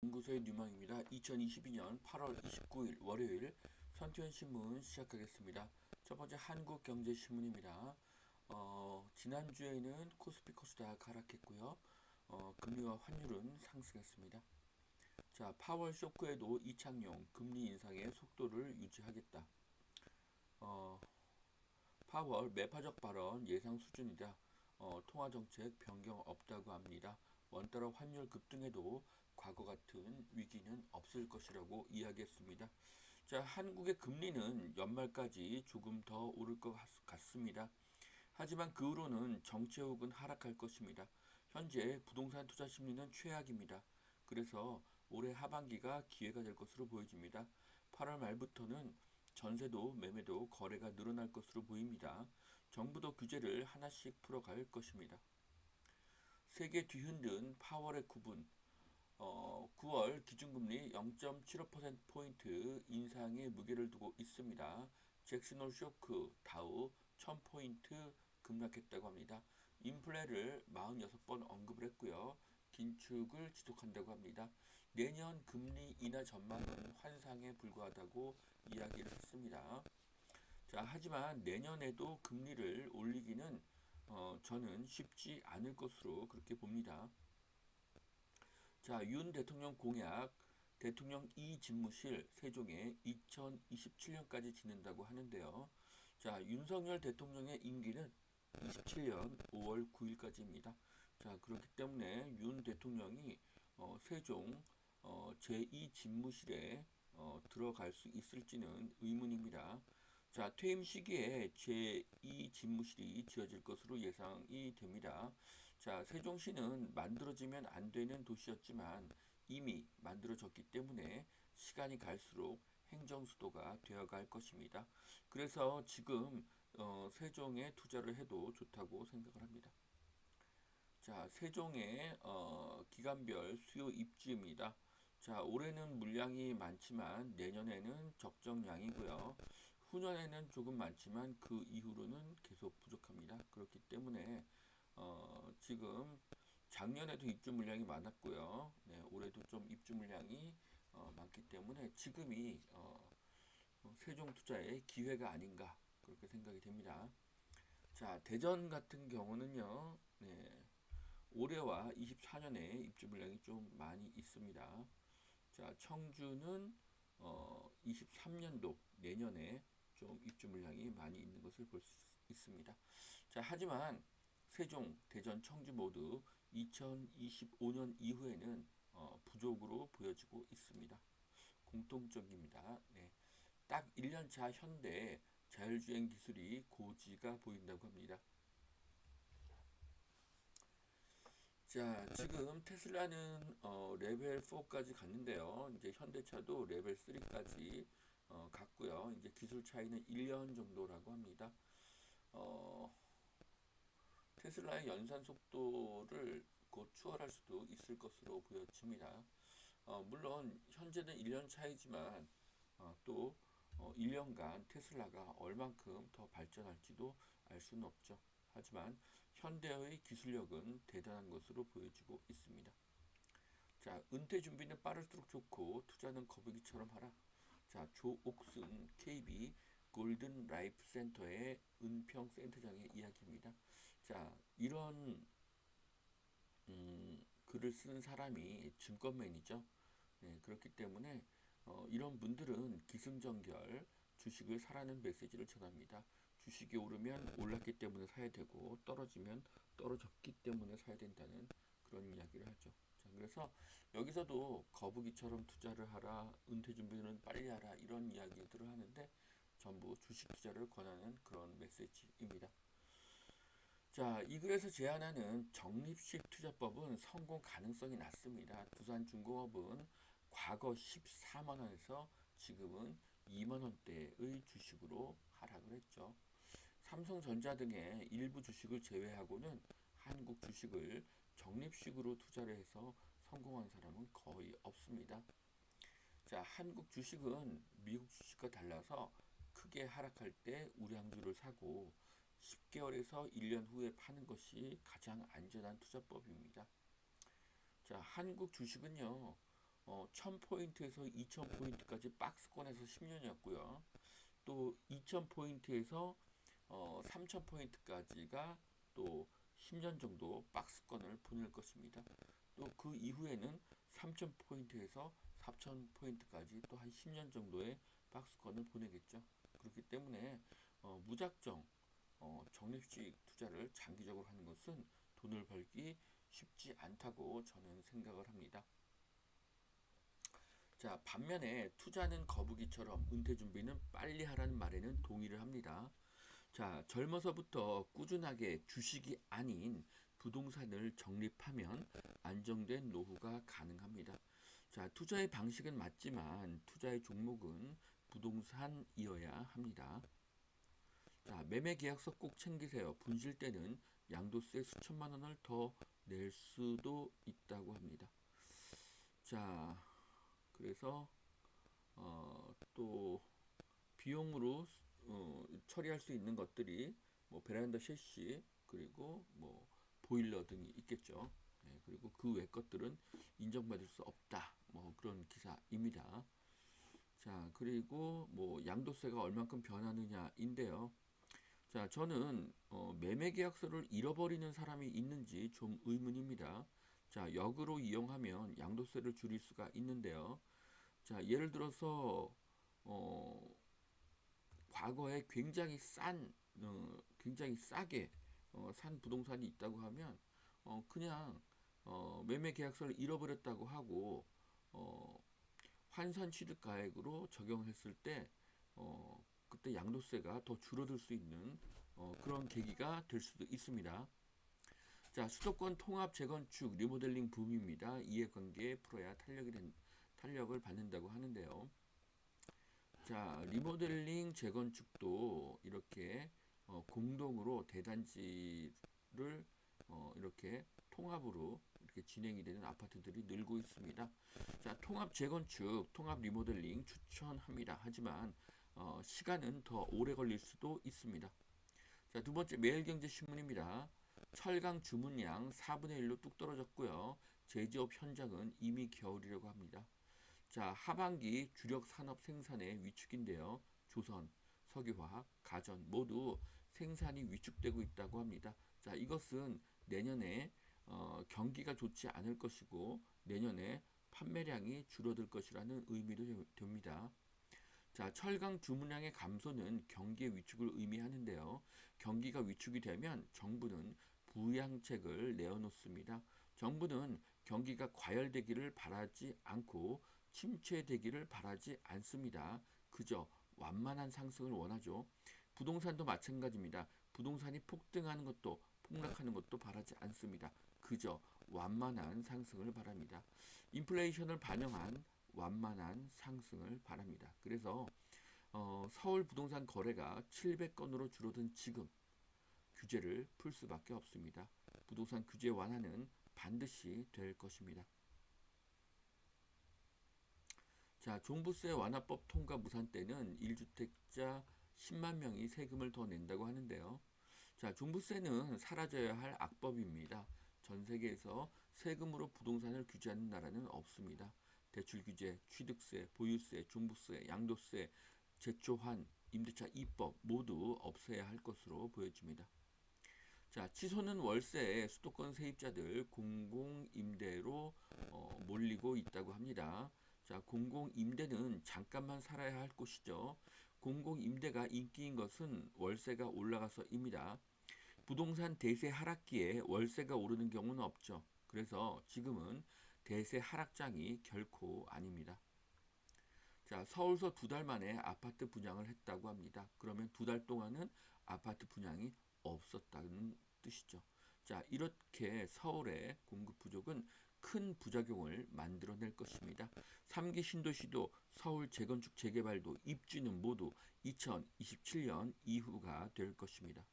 연구소의 뉴망입니다. 2022년 8월 29일 월요일 선투현신문 시작하겠습니다. 첫 번째 한국경제신문입니다. 지난주에는 코스피 코스닥 하락했고요. 금리와 환율은 상승했습니다. 자, 파월 쇼크에도 이창용 금리 인상의 속도를 유지하겠다. 파월 매파적 발언 예상 수준이다. 통화정책 변경 없다고 합니다. 원달러 환율 급등에도 과거 같은 위기는 없을 것이라고 이야기했습니다. 자, 한국의 금리는 연말까지 조금 더 오를 것 같습니다. 하지만 그 후로는 정체욱은 하락할 것입니다. 현재 부동산 투자 심리는 최악입니다. 그래서 올해 하반기가 기회가 될 것으로 보여집니다. 8월 말부터는 전세도 매매도 거래가 늘어날 것으로 보입니다. 정부도 규제를 하나씩 풀어갈 것입니다. 세계 뒤흔든 파월의 구분, 9월 기준금리 0.75%포인트 인상에 무게를 두고 있습니다. 잭슨홀 쇼크, 다우 1000포인트 급락했다고 합니다. 인플레를 46번 언급을 했고요. 긴축을 지속한다고 합니다. 내년 금리 인하 전망은 환상에 불과하다고 이야기를 했습니다. 자, 하지만 내년에도 금리를 올리기는 저는 쉽지 않을 것으로 그렇게 봅니다. 자, 윤 대통령 공약, 대통령 집무실 세종에 2027년까지 지낸다고 하는데요. 자, 윤석열 대통령의 임기는 27년 5월 9일까지입니다. 자, 그렇기 때문에 윤 대통령이 세종 제2 집무실에 들어갈 수 있을지는 의문입니다. 자, 퇴임 시기에 제2 집무실이 지어질 것으로 예상이 됩니다. 자, 세종시는 만들어지면 안 되는 도시였지만 이미 만들어졌기 때문에 시간이 갈수록 행정 수도가 되어갈 것입니다. 그래서 지금 세종에 투자를 해도 좋다고 생각을 합니다. 자, 세종의 기간별 수요 입주입니다. 자, 올해는 물량이 많지만 내년에는 적정량이고요. 후년에는 조금 많지만 그 이후로는 계속 부족합니다. 그렇기 때문에 지금 작년에도 입주 물량이 많았고요. 네, 올해도 좀 입주 물량이 많기 때문에 지금이 세종 투자의 기회가 아닌가 그렇게 생각이 됩니다. 자, 대전 같은 경우는요. 네, 올해와 24년에 입주 물량이 좀 많이 있습니다. 자, 청주는 23년도 내년에 좀 입주 물량이 많이 있는 것을 볼 수 있습니다. 자, 하지만 세종, 대전, 청주 모두 2025년 이후에는 부족으로 보여지고 있습니다. 공통적입니다. 네. 딱 1년차 현대 자율주행 기술이 고지가 보인다고 합니다. 자, 지금 테슬라는 레벨 4까지 갔는데요. 이제 현대차도 레벨 3까지 갔고요. 이제 기술 차이는 1년 정도라고 합니다. 어, 테슬라의 연산 속도를 곧 추월할 수도 있을 것으로 보여집니다. 물론 현재는 1년 차이지만 또 1년간 테슬라가 얼만큼 더 발전할지도 알 수는 없죠. 하지만 현대의 기술력은 대단한 것으로 보여지고 있습니다. 자, 은퇴 준비는 빠를수록 좋고 투자는 거북이처럼 하라. 자, 조옥순 KB 골든 라이프 센터의 은평 센터장의 이야기입니다. 자, 이런 글을 쓴 사람이 증권맨이죠. 네, 그렇기 때문에 이런 분들은 기승전결 주식을 사라는 메시지를 전합니다. 주식이 오르면 올랐기 때문에 사야 되고 떨어지면 떨어졌기 때문에 사야 된다는 그런 이야기를 하죠. 자, 그래서 여기서도 거북이처럼 투자를 하라, 은퇴 준비는 빨리 하라 이런 이야기들을 하는데 전부 주식 투자를 권하는 그런 메시지입니다. 자, 이 글에서 제안하는 적립식 투자법은 성공 가능성이 낮습니다. 두산중공업은 과거 14만 원에서 지금은 2만 원대의 주식으로 하락을 했죠. 삼성전자 등의 일부 주식을 제외하고는 한국 주식을 적립식으로 투자를 해서 성공한 사람은 거의 없습니다. 자, 한국 주식은 미국 주식과 달라서 크게 하락할 때 우량주를 사고 10개월에서 1년 후에 파는 것이 가장 안전한 투자법입니다. 자, 한국 주식은요, 1000포인트에서 2000포인트까지 박스권에서 10년이었고요. 또 2000포인트에서 3000포인트까지가 또 10년 정도 박스권을 보낼 것입니다. 또 그 이후에는 3000포인트에서 4000포인트까지 또 한 10년 정도의 박스권을 보내겠죠. 그렇기 때문에 무작정 적립식 투자를 장기적으로 하는 것은 돈을 벌기 쉽지 않다고 저는 생각을 합니다. 자, 반면에 투자는 거북이처럼 은퇴 준비는 빨리 하라는 말에는 동의를 합니다. 자, 젊어서부터 꾸준하게 주식이 아닌 부동산을 적립하면 안정된 노후가 가능합니다. 자, 투자의 방식은 맞지만 투자의 종목은 부동산이어야 합니다. 자, 매매 계약서 꼭 챙기세요. 분실 때는 양도세 수천만 원을 더 낼 수도 있다고 합니다. 자, 그래서 또 비용으로 처리할 수 있는 것들이 뭐 베란다 셰시 그리고 뭐 보일러 등이 있겠죠. 네, 그리고 그 외 것들은 인정받을 수 없다. 뭐 그런 기사입니다. 자, 그리고 뭐 양도세가 얼만큼 변하느냐인데요. 자, 저는 매매 계약서를 잃어버리는 사람이 있는지 좀 의문입니다. 자, 역으로 이용하면 양도세를 줄일 수가 있는데요. 자, 예를 들어서 어, 과거에 굉장히 싸게 산 부동산이 있다고 하면 그냥 매매 계약서를 잃어버렸다고 하고 어, 환산 취득가액으로 적용했을 때 그때 양도세가 더 줄어들 수 있는 그런 계기가 될 수도 있습니다. 자, 수도권 통합 재건축 리모델링 붐입니다. 이해관계 풀어야 탄력을 받는다고 하는데요. 자, 리모델링 재건축도 이렇게 공동으로 대단지를 이렇게 통합으로 이렇게 진행이 되는 아파트들이 늘고 있습니다. 자, 통합 재건축, 통합 리모델링 추천합니다. 하지만 시간은 더 오래 걸릴 수도 있습니다. 자, 두 번째 매일경제신문입니다. 철강 주문량 4분의 1로 뚝 떨어졌고요. 제조업 현장은 이미 겨울이라고 합니다. 자, 하반기 주력 산업 생산의 위축인데요. 조선, 석유화학, 가전 모두 생산이 위축되고 있다고 합니다. 자, 이것은 내년에 경기가 좋지 않을 것이고 내년에 판매량이 줄어들 것이라는 의미도 됩니다. 자, 철강 주문량의 감소는 경기의 위축을 의미하는데요. 경기가 위축이 되면 정부는 부양책을 내어놓습니다. 정부는 경기가 과열되기를 바라지 않고 침체되기를 바라지 않습니다. 그저 완만한 상승을 원하죠. 부동산도 마찬가지입니다. 부동산이 폭등하는 것도 폭락하는 것도 바라지 않습니다. 그저 완만한 상승을 바랍니다. 인플레이션을 반영한 완만한 상승을 바랍니다. 그래서 서울 부동산 거래가 700건으로 줄어든 지금 규제를 풀 수밖에 없습니다. 부동산 규제 완화는 반드시 될 것입니다. 자, 종부세 완화법 통과 무산 때는 1주택자 10만 명이 세금을 더 낸다고 하는데요. 자, 종부세는 사라져야 할 악법입니다. 전 세계에서 세금으로 부동산을 규제하는 나라는 없습니다. 대출 규제, 취득세, 보유세, 종부세, 양도세, 제초환, 임대차 입법 모두 없애야 할 것으로 보여집니다. 자, 치솟는 월세에 수도권 세입자들 공공임대로 몰리고 있다고 합니다. 자, 공공임대는 잠깐만 살아야 할 곳이죠. 공공임대가 인기인 것은 월세가 올라가서입니다. 부동산 대세 하락기에 월세가 오르는 경우는 없죠. 그래서 지금은 대세 하락장이 결코 아닙니다. 자, 서울서 2달 만에 아파트 분양을 했다고 합니다. 그러면 2달 동안은 아파트 분양이 없었다는 뜻이죠. 자, 이렇게 서울의 공급 부족은 큰 부작용을 만들어낼 것입니다. 3기 신도시도 서울 재건축 재개발도 입주는 모두 2027년 이후가 될 것입니다.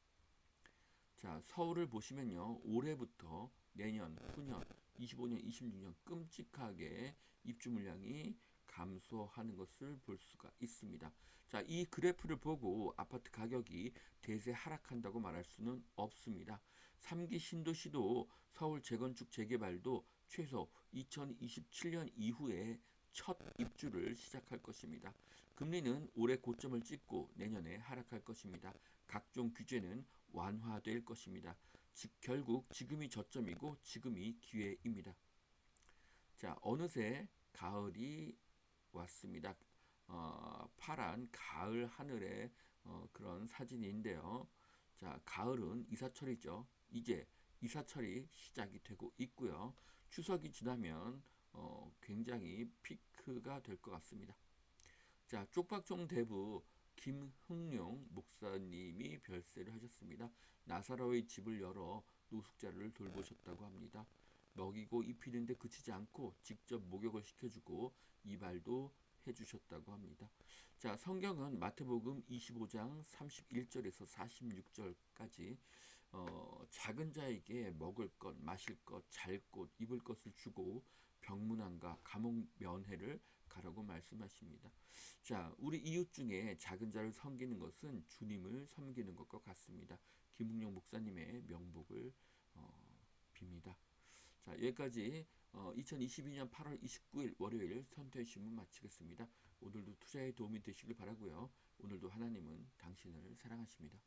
자, 서울을 보시면요. 올해부터 내년, 후년, 25년, 26년 끔찍하게 입주 물량이 감소하는 것을 볼 수가 있습니다. 자, 이 그래프를 보고 아파트 가격이 대세 하락한다고 말할 수는 없습니다. 3기 신도시도 서울 재건축 재개발도 최소 2027년 이후에 첫 입주를 시작할 것입니다. 금리는 올해 고점을 찍고 내년에 하락할 것입니다. 각종 규제는 완화될 것입니다. 즉 결국 지금이 저점이고 지금이 기회입니다. 자, 어느새 가을이 왔습니다. 파란 가을 하늘의 그런 사진인데요. 자, 가을은 이사철이죠. 이제 이사철이 시작이 되고 있고요. 추석이 지나면 굉장히 피크가 될 것 같습니다. 자, 쪽박종 대부 김흥룡 목사님이 별세를 하셨습니다. 나사로의 집을 열어 노숙자를 돌보셨다고 합니다. 먹이고 입히는데 그치지 않고 직접 목욕을 시켜주고 이발도 해주셨다고 합니다. 자, 성경은 마태복음 25장 31절에서 46절까지 작은 자에게 먹을 것, 마실 것, 잘 곳, 입을 것을 주고 병문안과 감옥 면회를 가라고 말씀하십니다. 자, 우리 이웃 중에 작은 자를 섬기는 것은 주님을 섬기는 것과 같습니다. 김웅영 목사님의 명복을 빕니다. 자, 여기까지 2022년 8월 29일 월요일 선택 신문 마치겠습니다. 오늘도 투자에 도움이 되시길 바라고요. 오늘도 하나님은 당신을 사랑하십니다.